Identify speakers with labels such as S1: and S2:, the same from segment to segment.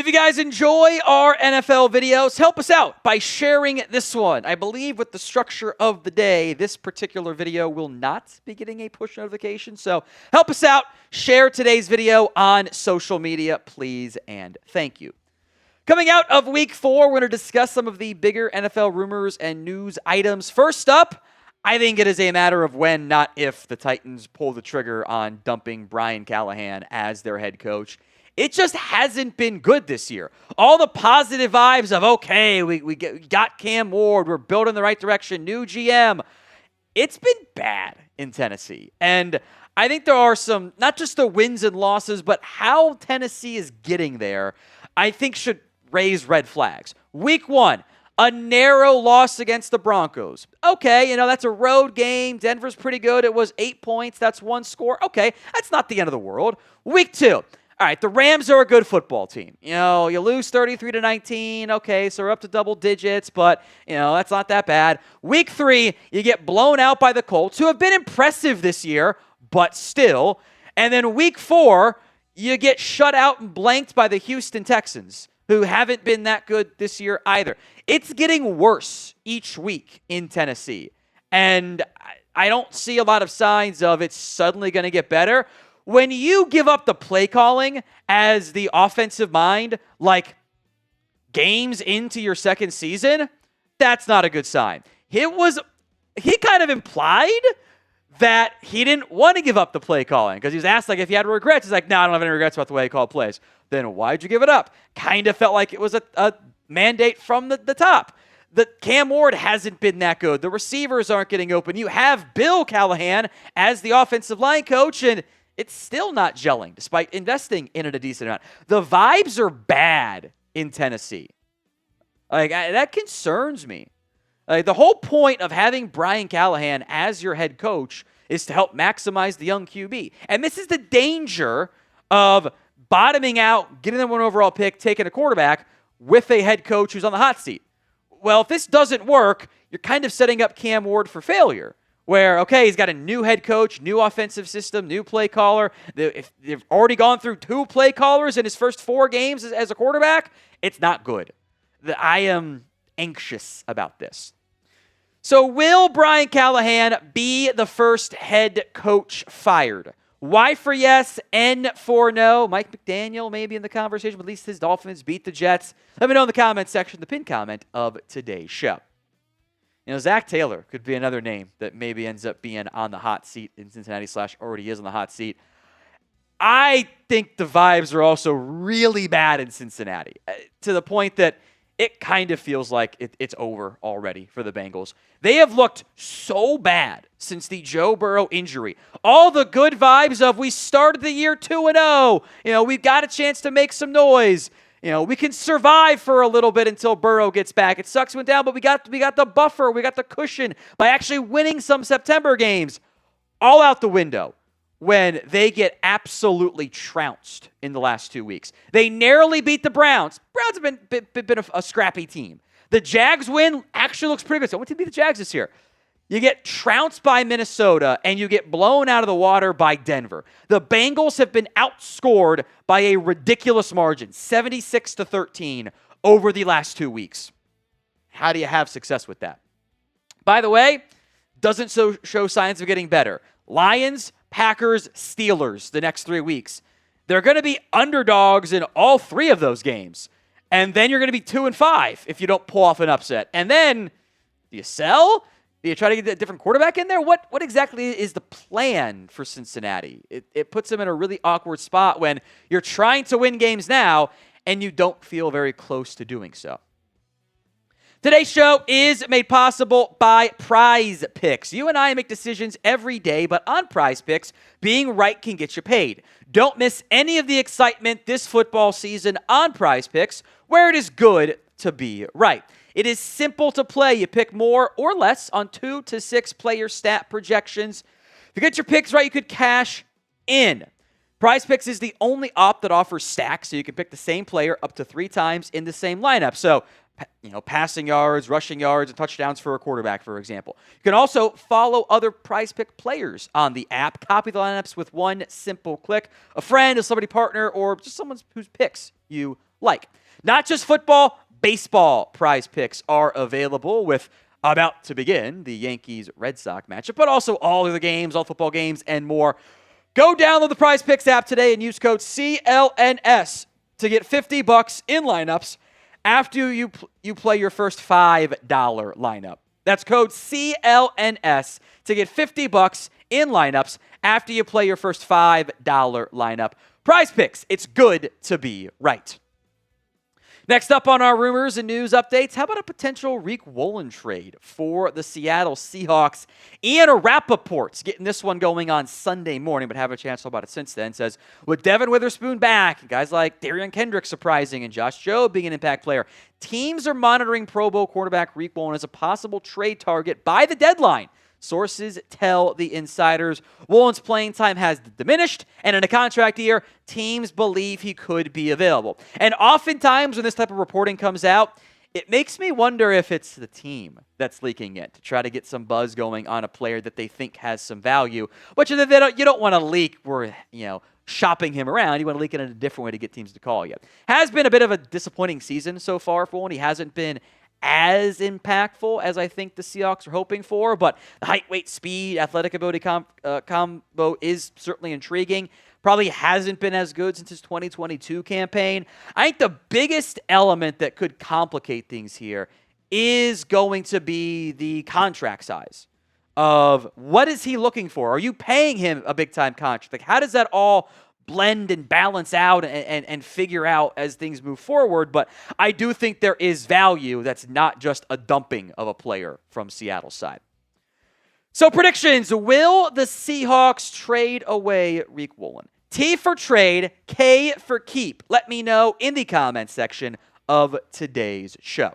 S1: If you guys enjoy our NFL videos, help us out by sharing this one. I believe with the structure of the day, this particular video will not be getting a push notification. So help us out. Share today's video on social media, please, and thank you. Coming out of Week 4, we're going to discuss some of the bigger NFL rumors and news items. First up, I think it is a matter of when, not if, the Titans pull the trigger on dumping Brian Callahan as their head coach. It just hasn't been good this year. All the positive vibes of, okay, we got Cam Ward, we're building in the right direction, new GM. It's been bad in Tennessee. And I think there are some, not just the wins and losses, but how Tennessee is getting there, I think should raise red flags. Week 1, a narrow loss against the Broncos. Okay, that's a road game. Denver's pretty good. It was 8 points. That's one score. Okay, that's not the end of the world. Week 2. All right, the Rams are a good football team. You lose 33-19. Okay, so we're up to double digits, but, that's not that bad. Week 3, you get blown out by the Colts, who have been impressive this year, but still. And then week 4, you get shut out and blanked by the Houston Texans, who haven't been that good this year either. It's getting worse each week in Tennessee, and I don't see a lot of signs of it's suddenly going to get better. When you give up the play calling as the offensive mind, like games into your second season, that's not a good sign. He kind of implied that he didn't want to give up the play calling because he was asked if he had regrets. He's like, no, I don't have any regrets about the way he called plays. Then why'd you give it up? Kind of felt like it was a mandate from the top. The Cam Ward hasn't been that good. The receivers aren't getting open. You have Bill Callahan as the offensive line coach, and it's still not gelling, despite investing in it a decent amount. The vibes are bad in Tennessee. That concerns me. The whole point of having Brian Callahan as your head coach is to help maximize the young QB. And this is the danger of bottoming out, getting the 1 overall pick, taking a quarterback with a head coach who's on the hot seat. Well, if this doesn't work, you're kind of setting up Cam Ward for failure. Where, okay, he's got a new head coach, new offensive system, new play caller. If they've already gone through 2 play callers in his first 4 games as a quarterback, it's not good. I am anxious about this. So will Brian Callahan be the first head coach fired? Y for yes, N for no. Mike McDaniel maybe in the conversation, but at least his Dolphins beat the Jets. Let me know in the comment section, the pinned comment of today's show. Zac Taylor could be another name that maybe ends up being on the hot seat in Cincinnati / already is on the hot seat. I think the vibes are also really bad in Cincinnati to the point that it kind of feels like it's over already for the Bengals. They have looked so bad since the Joe Burrow injury. All the good vibes of we started the year 2-0. We've got a chance to make some noise. We can survive for a little bit until Burrow gets back. It sucks went down, but we got the buffer. We got the cushion by actually winning some September games. All out the window when they get absolutely trounced in the last 2 weeks. They narrowly beat the Browns. Browns have been a scrappy team. The Jags win actually looks pretty good. So I want to beat the Jags this year. You get trounced by Minnesota, and you get blown out of the water by Denver. The Bengals have been outscored by a ridiculous margin, 76-13, over the last 2 weeks. How do you have success with that? By the way, doesn't show signs of getting better. Lions, Packers, Steelers the next 3 weeks. They're going to be underdogs in all 3 of those games. And then you're going to be 2-5 if you don't pull off an upset. And then, do you sell? Do you try to get a different quarterback in there? What exactly is the plan for Cincinnati? It puts them in a really awkward spot when you're trying to win games now and you don't feel very close to doing so. Today's show is made possible by Prize Picks. You and I make decisions every day, but on Prize Picks, being right can get you paid. Don't miss any of the excitement this football season on Prize Picks, where it is good to be right. It is simple to play. You pick more or less on 2 to 6 player stat projections. If you get your picks right, you could cash in. Prize Picks is the only op that offers stacks, so you can pick the same player up to 3 times in the same lineup. So, passing yards, rushing yards, and touchdowns for a quarterback, for example. You can also follow other Prize Pick players on the app. Copy the lineups with one simple click. A friend, a celebrity partner, or just someone whose picks you like. Not just football, baseball prize picks are available with about to begin the Yankees-Red Sox matchup, but also all of the games, all football games, and more. Go download the Prize Picks app today and use code CLNS to get $50 in lineups after you play your first $5 lineup. That's code CLNS to get $50 in lineups after you play your first $5 lineup. Prize Picks, it's good to be right. Next up on our rumors and news updates, how about a potential Riq Woolen trade for the Seattle Seahawks? Ian Rapoport's getting this one going on Sunday morning, but haven't a chance to talk about it since then. Says, with Devin Witherspoon back, guys like Darian Kendrick surprising, and Josh Jobe being an impact player, teams are monitoring Pro Bowl quarterback Riq Woolen as a possible trade target by the deadline. Sources tell the insiders Woolen's playing time has diminished, and in a contract year, teams believe he could be available. And oftentimes when this type of reporting comes out, it makes me wonder if it's the team that's leaking it to try to get some buzz going on a player that they think has some value, which you don't want to leak where, shopping him around. You want to leak it in a different way to get teams to call you. Has been a bit of a disappointing season so far for Woolen. He hasn't been as impactful as I think the Seahawks are hoping for, but the height, weight, speed, athletic ability combo is certainly intriguing. Probably hasn't been as good since his 2022 campaign. I think the biggest element that could complicate things here is going to be the contract size of what is he looking for? Are you paying him a big-time contract? Like, how does that all blend and balance out and figure out as things move forward? But I do think there is value that's not just a dumping of a player from Seattle's side. So predictions, will the Seahawks trade away Riq Woolen? T for trade, K for keep. Let me know in the comments section of today's show.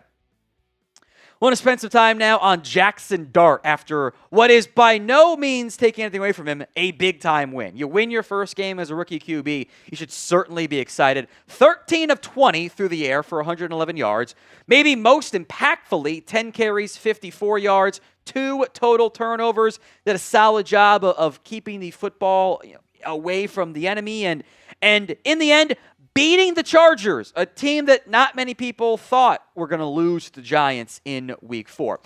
S1: I want to spend some time now on Jaxson Dart after what is by no means taking anything away from him, a big-time win. You win your first game as a rookie QB, you should certainly be excited. 13 of 20 through the air for 111 yards. Maybe most impactfully, 10 carries, 54 yards, 2 total turnovers. Did a solid job of keeping the football away from the enemy, and in the end, beating the Chargers, a team that not many people thought were going to lose to the Giants in Week 4.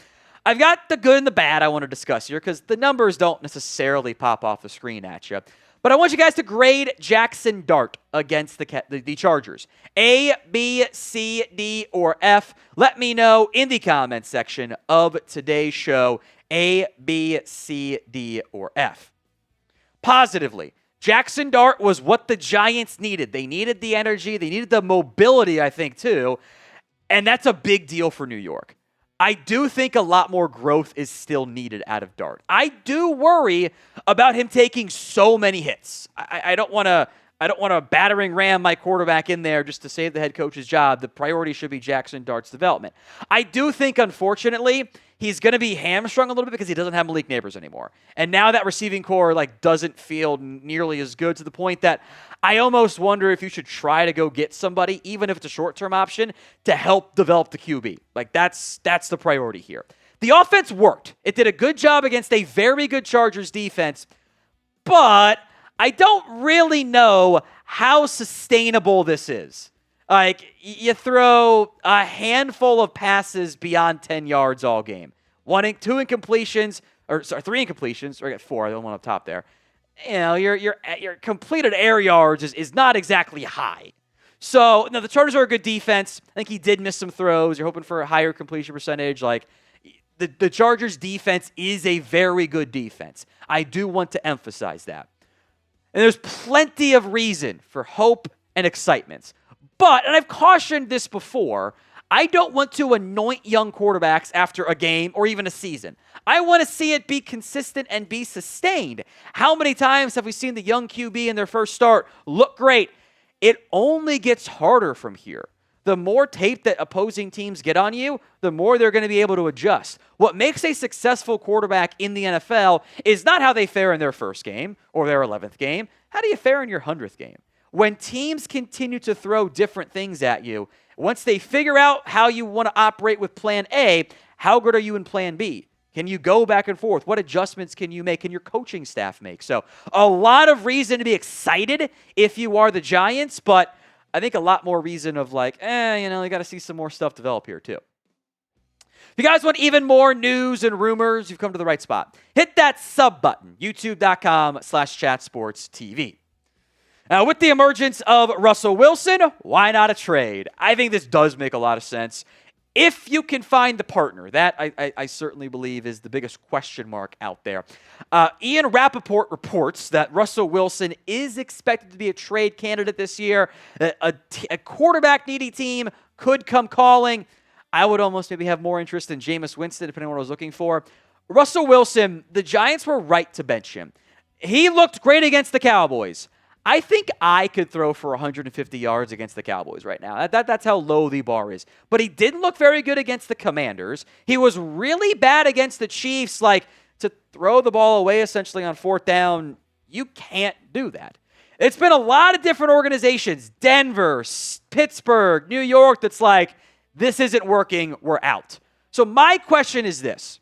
S1: I've got the good and the bad I want to discuss here because the numbers don't necessarily pop off the screen at you. But I want you guys to grade Jaxson Dart against the Chargers. A, B, C, D, or F. Let me know in the comments section of today's show. A, B, C, D, or F. Positively, Jaxson Dart was what the Giants needed. They needed the energy. They needed the mobility, I think, too. And that's a big deal for New York. I do think a lot more growth is still needed out of Dart. I do worry about him taking so many hits. I don't want to battering ram my quarterback in there just to save the head coach's job. The priority should be Jaxson Dart's development. I do think, unfortunately, he's going to be hamstrung a little bit because he doesn't have Malik Neighbors anymore. And now that receiving core doesn't feel nearly as good, to the point that I almost wonder if you should try to go get somebody, even if it's a short-term option, to help develop the QB. That's the priority here. The offense worked. It did a good job against a very good Chargers defense, but I don't really know how sustainable this is. You throw a handful of passes beyond 10 yards all game. 3 incompletions, or I got 4, the one up top there. Your completed air yards is not exactly high. So, the Chargers are a good defense. I think he did miss some throws. You're hoping for a higher completion percentage. The Chargers defense is a very good defense. I do want to emphasize that. And there's plenty of reason for hope and excitement. But, and I've cautioned this before, I don't want to anoint young quarterbacks after a game or even a season. I want to see it be consistent and be sustained. How many times have we seen the young QB in their first start look great? It only gets harder from here. The more tape that opposing teams get on you, the more they're going to be able to adjust. What makes a successful quarterback in the NFL is not how they fare in their first game or their 11th game. How do you fare in your 100th game? When teams continue to throw different things at you, once they figure out how you want to operate with plan A, how good are you in plan B? Can you go back and forth? What adjustments can you make? Can your coaching staff make? So a lot of reason to be excited if you are the Giants, but I think a lot more reason of like, you got to see some more stuff develop here too. If you guys want even more news and rumors, you've come to the right spot. Hit that sub button, youtube.com/chatsportstv. Now, with the emergence of Russell Wilson, why not a trade? I think this does make a lot of sense. If you can find the partner, that I certainly believe is the biggest question mark out there. Ian Rapoport reports that Russell Wilson is expected to be a trade candidate this year. A quarterback-needy team could come calling. I would almost maybe have more interest in Jameis Winston, depending on what I was looking for. Russell Wilson, the Giants were right to bench him. He looked great against the Cowboys. I think I could throw for 150 yards against the Cowboys right now. That's how low the bar is. But he didn't look very good against the Commanders. He was really bad against the Chiefs. Like, to throw the ball away essentially on fourth down, you can't do that. It's been a lot of different organizations, Denver, Pittsburgh, New York, that's like, this isn't working, we're out. So my question is this.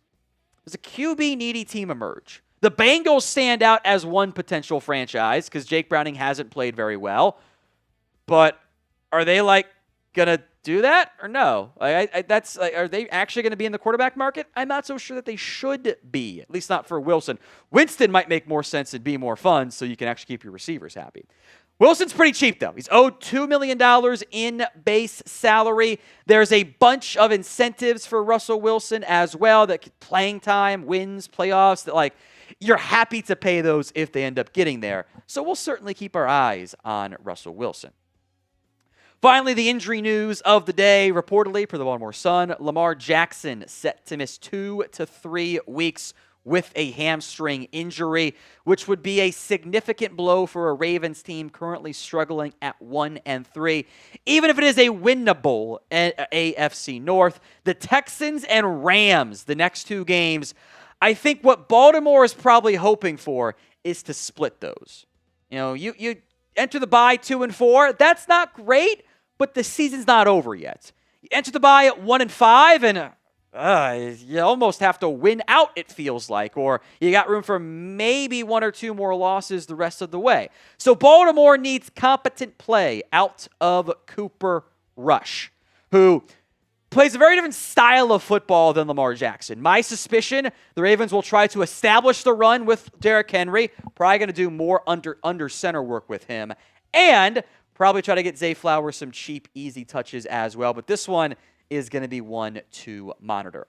S1: Does a QB-needy team emerge? The Bengals stand out as one potential franchise because Jake Browning hasn't played very well. But are they, going to do that or no? Are they actually going to be in the quarterback market? I'm not so sure that they should be, at least not for Wilson. Winston might make more sense and be more fun so you can actually keep your receivers happy. Wilson's pretty cheap, though. He's owed $2 million in base salary. There's a bunch of incentives for Russell Wilson as well, that playing time, wins, playoffs, that you're happy to pay those if they end up getting there. So we'll certainly keep our eyes on Russell Wilson. Finally, the injury news of the day. Reportedly, per the Baltimore Sun, Lamar Jackson set to miss 2 to 3 weeks with a hamstring injury, which would be a significant blow for a Ravens team currently struggling at 1-3. Even if it is a winnable AFC North, the Texans and Rams, the next two games, I think what Baltimore is probably hoping for is to split those. You enter the bye 2-4. That's not great, but the season's not over yet. You enter the bye at 1-5, and you almost have to win out, it feels like, or you got room for maybe one or two more losses the rest of the way. So Baltimore needs competent play out of Cooper Rush, who plays a very different style of football than Lamar Jackson. My suspicion, the Ravens will try to establish the run with Derrick Henry, probably going to do more under center work with him, and probably try to get Zay Flowers some cheap, easy touches as well. But this one is going to be one to monitor.